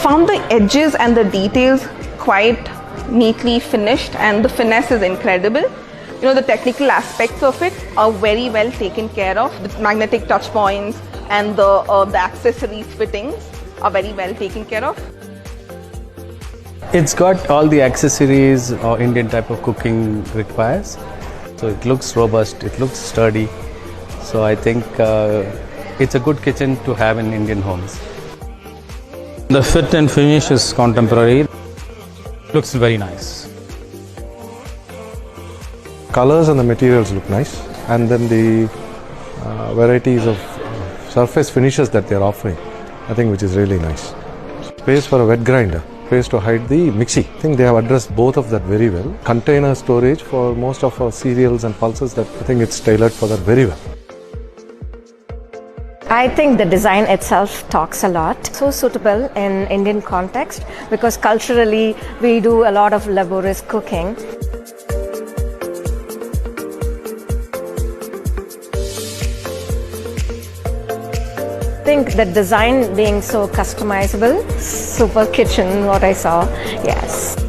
found the edges and the details quite neatly finished, and the finesse is incredible. You know, the technical aspects of it are very well taken care of. The magnetic touch points and the accessories fittings are very well taken care of. It's got all the accessories Indian type of cooking requires. So it looks robust, it looks sturdy. So I think it's a good kitchen to have in Indian homes. The fit and finish is contemporary. Looks very nice. Colors and the materials look nice, and then the varieties of surface finishes that they are offering, I think, which is really nice. Space for a wet grinder, space to hide the mixie. I think they have addressed both of that very well. Container storage for most of our cereals and pulses, that I think it's tailored for that very well. I think the design itself talks a lot. So suitable in Indian context because culturally we do a lot of laborious cooking. I think the design being so customizable, super kitchen, what I saw, yes.